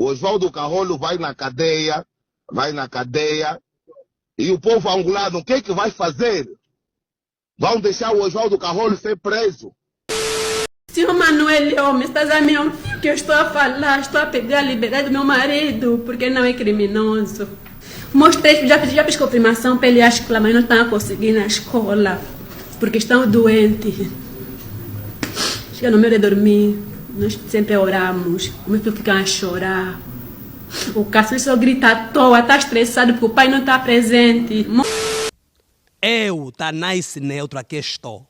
O Oswaldo Carrolho vai na cadeia, e o povo angolano, o que é que vai fazer? Vão deixar o Oswaldo Carrolho ser preso? Senhor Manuel, homem, estás a me ouvir que eu estou a falar, estou a pedir a liberdade do meu marido, porque não é criminoso. Mostrei, já fiz confirmação para ele, acho que a mãe não está a conseguir na escola, porque estão doentes. Chega no meio de dormir, nós sempre oramos, o meu filho fica a chorar. O Cássio só grita à toa, está estressado porque o pai não está presente. Eu, Tanais Neutro, aqui estou.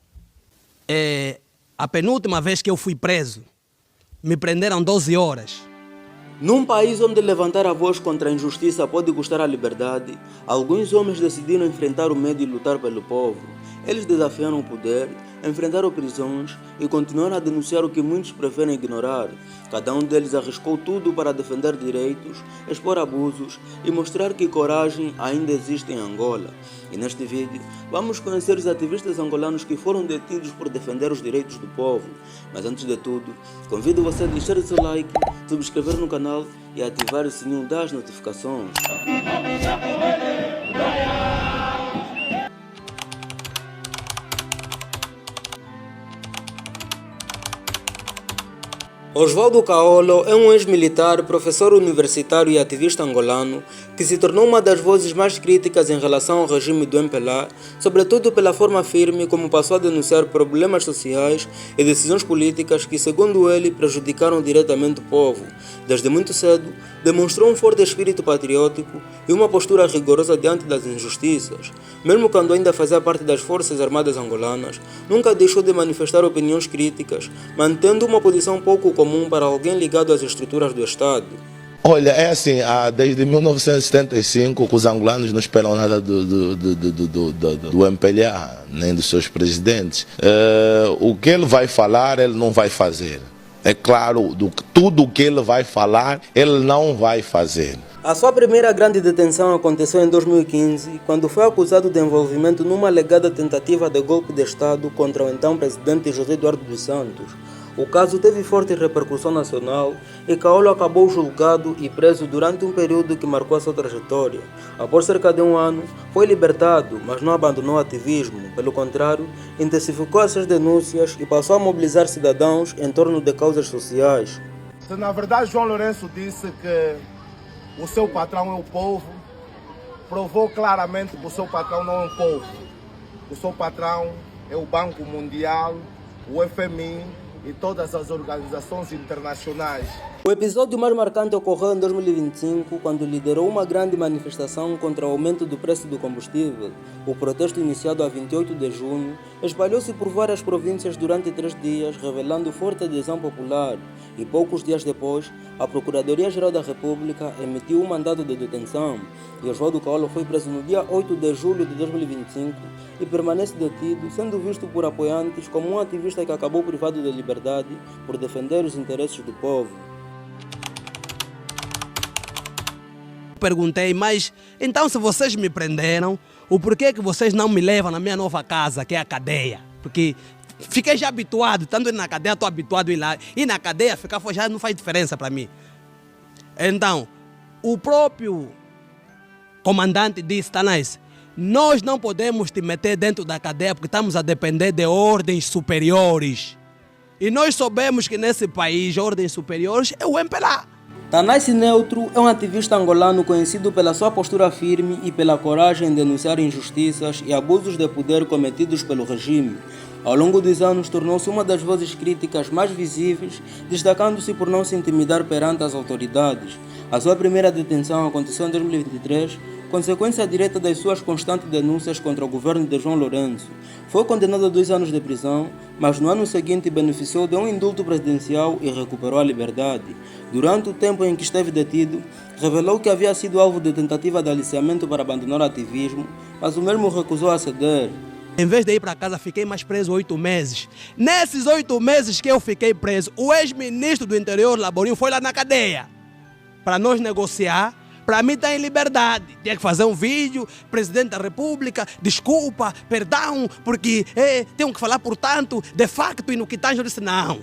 A penúltima vez que eu fui preso, me prenderam 12 horas. Num país onde levantar a voz contra a injustiça pode custar a liberdade, alguns homens decidiram enfrentar o medo e lutar pelo povo. Eles desafiaram o poder, enfrentaram prisões e continuaram a denunciar o que muitos preferem ignorar. Cada um deles arriscou tudo para defender direitos, expor abusos e mostrar que coragem ainda existe em Angola. E neste vídeo, vamos conhecer os ativistas angolanos que foram detidos por defender os direitos do povo. Mas antes de tudo, convido você a deixar o seu like, subscrever no canal e ativar o sininho das notificações. Oswaldo Carrolho é um ex-militar, professor universitário e ativista angolano que se tornou uma das vozes mais críticas em relação ao regime do MPLA, sobretudo pela forma firme como passou a denunciar problemas sociais e decisões políticas que, segundo ele, prejudicaram diretamente o povo. Desde muito cedo, demonstrou um forte espírito patriótico e uma postura rigorosa diante das injustiças. Mesmo quando ainda fazia parte das Forças Armadas angolanas, nunca deixou de manifestar opiniões críticas, mantendo uma posição pouco comum para alguém ligado às estruturas do Estado. Olha, é assim, desde 1975 que os angolanos não esperam nada do MPLA, nem dos seus presidentes. O que ele vai falar, ele não vai fazer. É claro, tudo o que ele vai falar, ele não vai fazer. A sua primeira grande detenção aconteceu em 2015, quando foi acusado de envolvimento numa alegada tentativa de golpe de Estado contra o então presidente José Eduardo dos Santos. O caso teve forte repercussão nacional e Carrolho acabou julgado e preso durante um período que marcou a sua trajetória. Após cerca de um ano, foi libertado, mas não abandonou o ativismo. Pelo contrário, intensificou as suas denúncias e passou a mobilizar cidadãos em torno de causas sociais. Na verdade, João Lourenço disse que o seu patrão é o povo, provou claramente que o seu patrão não é o povo. O seu patrão é o Banco Mundial, o FMI, e todas as organizações internacionais. O episódio mais marcante ocorreu em 2025, quando liderou uma grande manifestação contra o aumento do preço do combustível. O protesto, iniciado a 28 de junho, espalhou-se por várias províncias durante 3 dias, revelando forte adesão popular. E poucos dias depois, a Procuradoria-Geral da República emitiu um mandado de detenção. E Oswaldo Carrolho foi preso no dia 8 de julho de 2025 e permanece detido, sendo visto por apoiantes como um ativista que acabou privado de liberdade por defender os interesses do povo. Perguntei, mas então se vocês me prenderam, o porquê que vocês não me levam na minha nova casa, que é a cadeia? Porque fiquei já habituado, tanto ir na cadeia, estou habituado a ir lá. E na cadeia ficar já não faz diferença para mim. Então, o próprio comandante disse, Tanais, nós não podemos te meter dentro da cadeia porque estamos a depender de ordens superiores. E nós soubemos que nesse país, ordens superiores é o MPLA. Tanais Neutro é um ativista angolano conhecido pela sua postura firme e pela coragem em denunciar injustiças e abusos de poder cometidos pelo regime. Ao longo dos anos, tornou-se uma das vozes críticas mais visíveis, destacando-se por não se intimidar perante as autoridades. A sua primeira detenção aconteceu em 2023, consequência direta das suas constantes denúncias contra o governo de João Lourenço. Foi condenado a 2 anos de prisão, mas no ano seguinte beneficiou de um indulto presidencial e recuperou a liberdade. Durante o tempo em que esteve detido, revelou que havia sido alvo de tentativa de aliciamento para abandonar o ativismo, mas o mesmo recusou a ceder. Em vez de ir para casa, fiquei mais preso 8 meses. Nesses 8 meses que eu fiquei preso, o ex-ministro do Interior, Laborinho, foi lá na cadeia para nós negociar. Para mim está em liberdade. Tinha que fazer um vídeo, presidente da República, desculpa, perdão, porque tenho que falar, portanto, de facto e no que tange. Eu disse, não.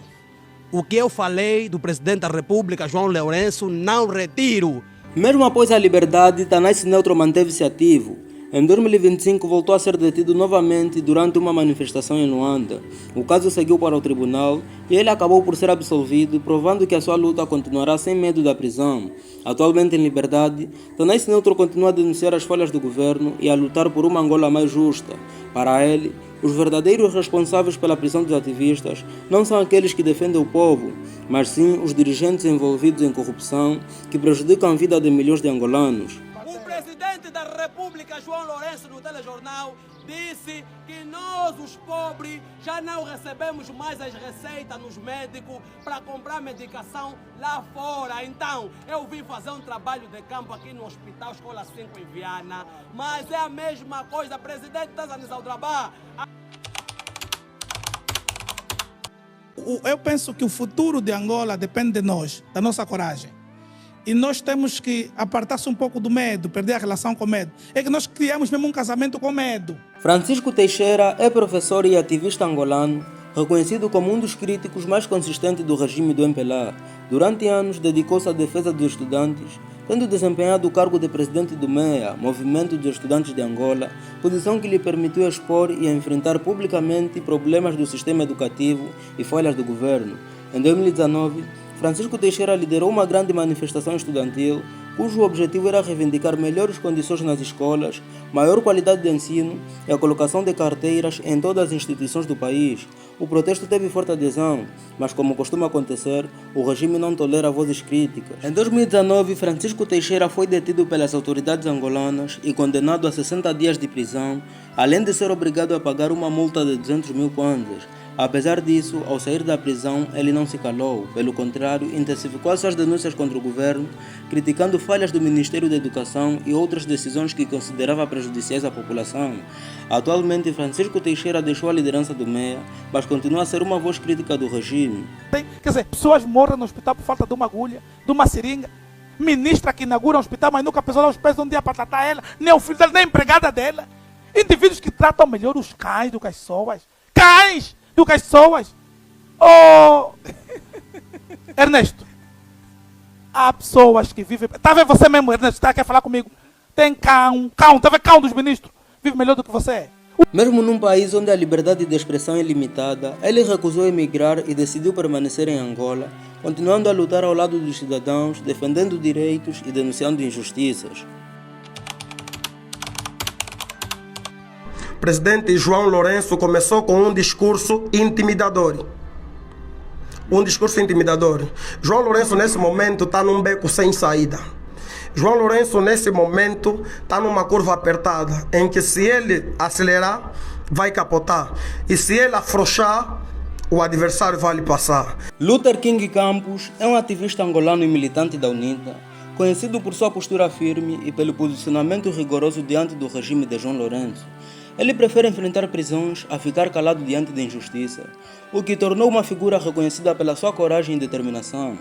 O que eu falei do presidente da República, João Lourenço, não retiro. Mesmo após a liberdade, Tanais Neutro manteve-se ativo. Em 2025 voltou a ser detido novamente durante uma manifestação em Luanda. O caso seguiu para o tribunal e ele acabou por ser absolvido, provando que a sua luta continuará sem medo da prisão. Atualmente em liberdade, Tanais Neutro continua a denunciar as falhas do governo e a lutar por uma Angola mais justa. Para ele, os verdadeiros responsáveis pela prisão dos ativistas não são aqueles que defendem o povo, mas sim os dirigentes envolvidos em corrupção que prejudicam a vida de milhões de angolanos. O presidente da República, João Lourenço, no telejornal, disse que nós, os pobres, já não recebemos mais as receitas nos médicos para comprar medicação lá fora. Então, eu vim fazer um trabalho de campo aqui no Hospital Escola 5 em Viana, mas é a mesma coisa, presidente Tanzanizal Drabá. Eu penso que o futuro de Angola depende de nós, da nossa coragem. E nós temos que apartar-se um pouco do medo, perder a relação com o medo. É que nós criamos mesmo um casamento com medo. Francisco Teixeira é professor e ativista angolano, reconhecido como um dos críticos mais consistentes do regime do MPLA. Durante anos, dedicou-se à defesa dos estudantes, tendo desempenhado o cargo de presidente do MEA, Movimento dos Estudantes de Angola, posição que lhe permitiu expor e enfrentar publicamente problemas do sistema educativo e falhas do governo. Em 2019, Francisco Teixeira liderou uma grande manifestação estudantil, cujo objetivo era reivindicar melhores condições nas escolas, maior qualidade de ensino e a colocação de carteiras em todas as instituições do país. O protesto teve forte adesão, mas como costuma acontecer, o regime não tolera vozes críticas. Em 2019, Francisco Teixeira foi detido pelas autoridades angolanas e condenado a 60 dias de prisão, além de ser obrigado a pagar uma multa de 200 mil kwanzas. Apesar disso, ao sair da prisão, ele não se calou. Pelo contrário, intensificou as suas denúncias contra o governo, criticando falhas do Ministério da Educação e outras decisões que considerava prejudiciais à população. Atualmente, Francisco Teixeira deixou a liderança do MEA, mas continua a ser uma voz crítica do regime. Quer dizer, pessoas morrem no hospital por falta de uma agulha, de uma seringa. Ministra que inaugura um hospital, mas nunca pisou lá os pés de um dia para tratar ela, nem o filho dela, nem a empregada dela. Indivíduos que tratam melhor os cães do que as pessoas. Cães! Do que as pessoas. Oh! Ernesto, há pessoas que vivem... Tá vendo você mesmo, Ernesto, quer falar comigo? Tem tá vendo cão dos ministros? Vive melhor do que você. Mesmo num país onde a liberdade de expressão é limitada, ele recusou emigrar e decidiu permanecer em Angola, continuando a lutar ao lado dos cidadãos, defendendo direitos e denunciando injustiças. O presidente João Lourenço começou com um discurso intimidador. João Lourenço, nesse momento, está num beco sem saída. João Lourenço, nesse momento, está numa curva apertada, em que se ele acelerar, vai capotar. E se ele afrouxar, o adversário vai lhe passar. Luther King Campos é um ativista angolano e militante da UNITA, conhecido por sua postura firme e pelo posicionamento rigoroso diante do regime de João Lourenço. Ele prefere enfrentar prisões a ficar calado diante da injustiça, o que tornou uma figura reconhecida pela sua coragem e determinação.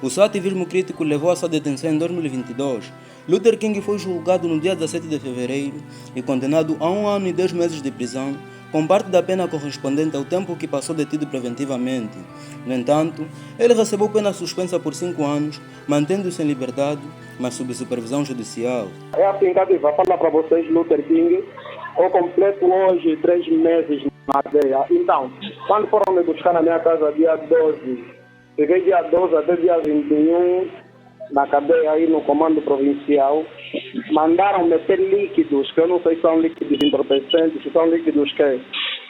O seu ativismo crítico levou à sua detenção em 2022. Luther King foi julgado no dia 17 de fevereiro e condenado a 1 ano e 10 meses de prisão, com parte da pena correspondente ao tempo que passou detido preventivamente. No entanto, ele recebeu pena suspensa por 5 anos, mantendo-se em liberdade, mas sob supervisão judicial. É assim, Cadiva, fala para vocês, Luther King. Eu completo hoje 3 meses na cadeia. Então, quando foram me buscar na minha casa dia 12, fiquei dia 12 até dia 21 na cadeia aí no comando provincial. Mandaram meter líquidos, que eu não sei se são líquidos entorpecentes, se são líquidos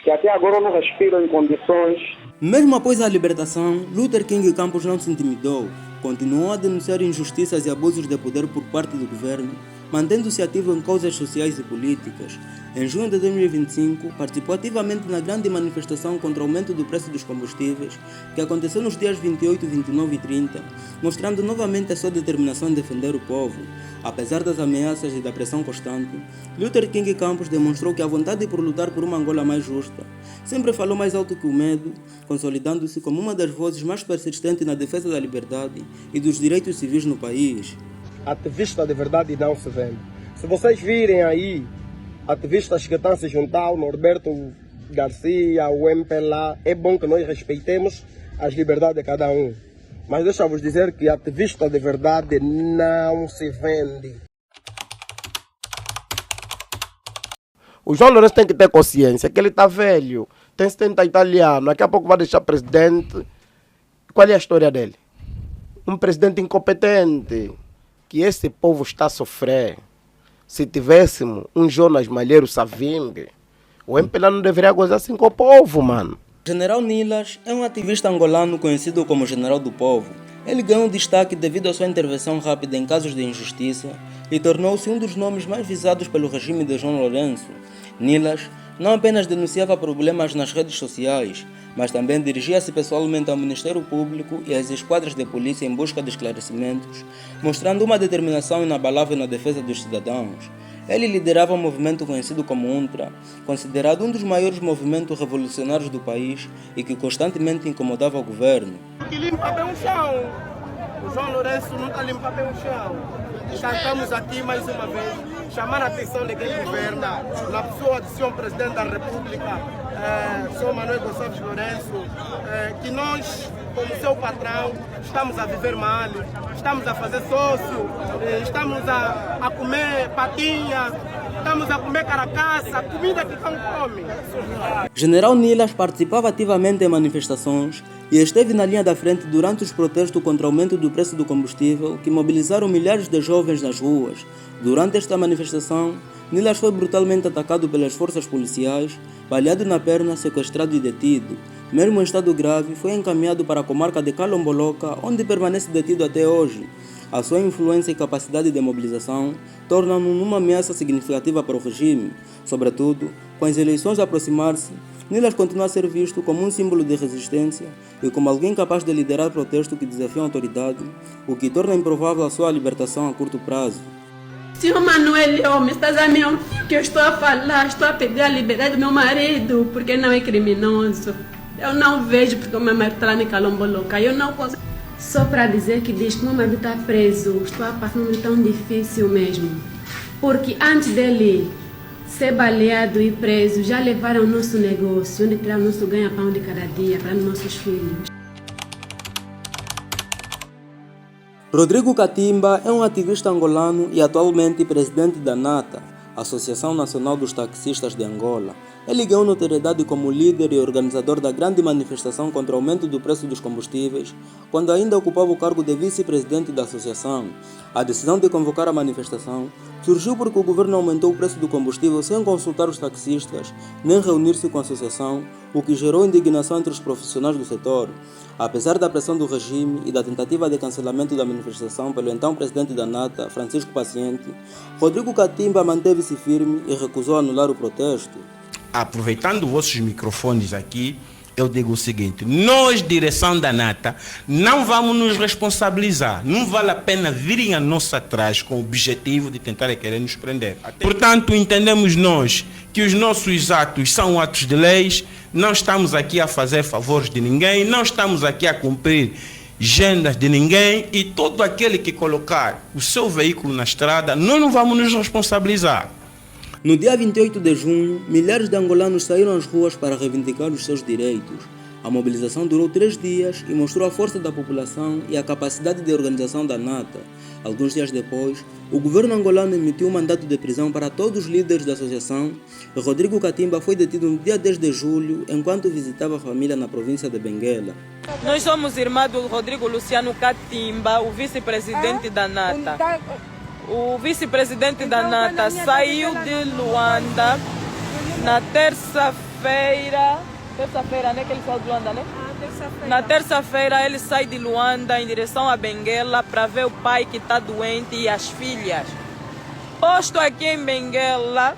que até agora eu não respiro em condições. Mesmo após a libertação, Luther King Campos não se intimidou. Continuou a denunciar injustiças e abusos de poder por parte do governo, mantendo-se ativo em causas sociais e políticas. Em junho de 2025, participou ativamente na grande manifestação contra o aumento do preço dos combustíveis, que aconteceu nos dias 28, 29 e 30, mostrando novamente a sua determinação em defender o povo. Apesar das ameaças e da pressão constante, Luther King Campos demonstrou que a vontade por lutar por uma Angola mais justa sempre falou mais alto que o medo, consolidando-se como uma das vozes mais persistentes na defesa da liberdade e dos direitos civis no país. Ativista de verdade não se vende. Se vocês virem aí ativistas que estão se juntar, o Norberto Garcia, o MPLA, é bom que nós respeitemos as liberdades de cada um. Mas deixa-vos dizer que ativista de verdade não se vende. O João Lourenço tem que ter consciência que ele está velho, tem 70 italiano, daqui a pouco vai deixar presidente. Qual é a história dele? Um presidente incompetente, que esse povo está a sofrer. Se tivéssemos um Jonas Malheiro Savimbi, o MPLA não deveria gozar assim com o povo, mano. General Nilas é um ativista angolano conhecido como General do Povo. Ele ganhou destaque devido à sua intervenção rápida em casos de injustiça e tornou-se um dos nomes mais visados pelo regime de João Lourenço. Nilas não apenas denunciava problemas nas redes sociais, mas também dirigia-se pessoalmente ao Ministério Público e às esquadras de polícia em busca de esclarecimentos, mostrando uma determinação inabalável na defesa dos cidadãos. Ele liderava um movimento conhecido como UNTRA, considerado um dos maiores movimentos revolucionários do país e que constantemente incomodava o governo. Que limpa bem o chão. O João Lourenço nunca limpa bem o chão. Estamos aqui mais uma vez, chamar a atenção de quem governa, na pessoa do senhor Presidente da República, senhor Manuel Gonçalves Lourenço, que nós, como seu patrão, estamos a viver mal, estamos a fazer sócio, estamos a comer patinha, estamos a comer caracaça, comida que não come. General Nilas participava ativamente em manifestações e esteve na linha da frente durante os protestos contra o aumento do preço do combustível que mobilizaram milhares de jovens nas ruas. Durante esta manifestação, Nilas foi brutalmente atacado pelas forças policiais, baleado na perna, sequestrado e detido. Mesmo em estado grave, foi encaminhado para a comarca de Calomboloca, onde permanece detido até hoje. A sua influência e capacidade de mobilização tornam-no uma ameaça significativa para o regime. Sobretudo, com as eleições a aproximar-se, Nilas continua a ser visto como um símbolo de resistência e como alguém capaz de liderar protestos que desafiam a autoridade, o que torna improvável a sua libertação a curto prazo. Senhor Manuel, homem, estás a mim que eu estou a falar, estou a pedir a liberdade do meu marido, porque não é criminoso. Eu não vejo porque o meu marido está lá em Calomboloca, eu não consigo. Só para dizer que diz que meu marido está preso, estou a passar um momento tão difícil mesmo. Porque antes dele ser baleado e preso, já levaram o nosso negócio, onde tiraram o nosso ganha-pão de cada dia para os nossos filhos. Rodrigo Katimba é um ativista angolano e atualmente presidente da NATA, Associação Nacional dos Taxistas de Angola. Ele ganhou notoriedade como líder e organizador da grande manifestação contra o aumento do preço dos combustíveis, quando ainda ocupava o cargo de vice-presidente da associação. A decisão de convocar a manifestação surgiu porque o governo aumentou o preço do combustível sem consultar os taxistas, nem reunir-se com a associação, o que gerou indignação entre os profissionais do setor. Apesar da pressão do regime e da tentativa de cancelamento da manifestação pelo então presidente da NATA, Francisco Paciente, Rodrigo Katimba manteve-se firme e recusou anular o protesto. Aproveitando vossos microfones aqui, eu digo o seguinte: nós, direção da NATA, não vamos nos responsabilizar. Não vale a pena virem a nós atrás com o objetivo de tentar querer nos prender. Portanto, entendemos nós que os nossos atos são atos de leis, não estamos aqui a fazer favores de ninguém, não estamos aqui a cumprir agendas de ninguém, e todo aquele que colocar o seu veículo na estrada, nós não vamos nos responsabilizar. No dia 28 de junho, milhares de angolanos saíram às ruas para reivindicar os seus direitos. A mobilização durou 3 dias e mostrou a força da população e a capacidade de organização da NATA. Alguns dias depois, o governo angolano emitiu um mandato de prisão para todos os líderes da associação e Rodrigo Katimba foi detido no dia 10 de julho enquanto visitava a família na província de Benguela. Nós somos irmãos do Rodrigo Luciano Katimba, o vice-presidente da NATA. O vice-presidente da NATA saiu de Luanda na terça-feira. Terça-feira, né? Que ele saiu de Luanda, né? Na terça-feira ele sai de Luanda em direção a Benguela para ver o pai que está doente e as filhas. Posto aqui em Benguela,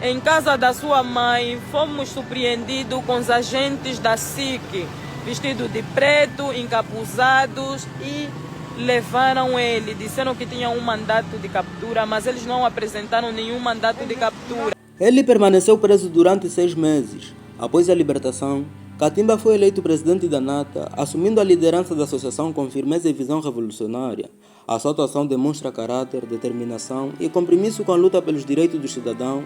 em casa da sua mãe, fomos surpreendidos com os agentes da SIC, vestidos de preto, encapuzados, e levaram ele. Disseram que tinham um mandato de captura, mas eles não apresentaram nenhum mandato de captura. Ele permaneceu preso durante 6 meses. Após a libertação, Katimba foi eleito presidente da NATA, assumindo a liderança da associação com firmeza e visão revolucionária. A sua atuação demonstra caráter, determinação e compromisso com a luta pelos direitos dos cidadãos,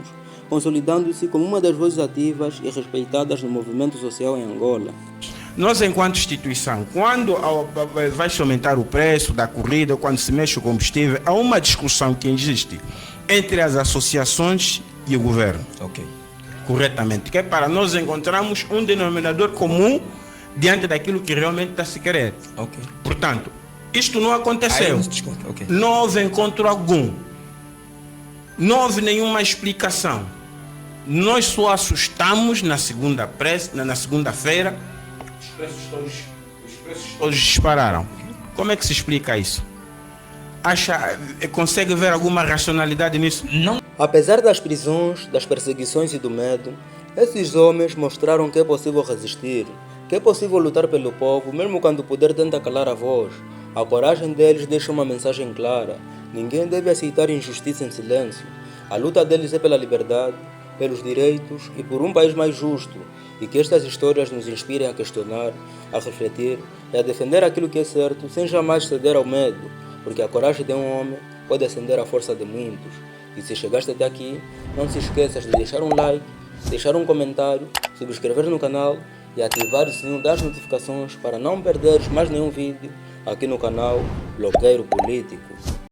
consolidando-se como uma das vozes ativas e respeitadas no movimento social em Angola. Nós, enquanto instituição, quando vai se aumentar o preço da corrida, quando se mexe o combustível, há uma discussão que existe entre as associações e o governo. Ok. Corretamente. Que é para nós encontrarmos um denominador comum diante daquilo que realmente está a se querer. Ok. Portanto, isto não aconteceu. Okay. Não houve encontro algum. Não houve nenhuma explicação. Nós só assustamos na segunda-feira, os preços todos dispararam. Como é que se explica isso? Consegue ver alguma racionalidade nisso? Não. Apesar das prisões, das perseguições e do medo, esses homens mostraram que é possível resistir, que é possível lutar pelo povo, mesmo quando o poder tenta calar a voz. A coragem deles deixa uma mensagem clara: ninguém deve aceitar injustiça em silêncio. A luta deles é pela liberdade, pelos direitos e por um país mais justo, e que estas histórias nos inspirem a questionar, a refletir e a defender aquilo que é certo sem jamais ceder ao medo, porque a coragem de um homem pode acender a força de muitos. E se chegaste até aqui, não se esqueças de deixar um like, deixar um comentário, subscrever no canal e ativar o sininho das notificações para não perderes mais nenhum vídeo aqui no canal Blogueiro Político.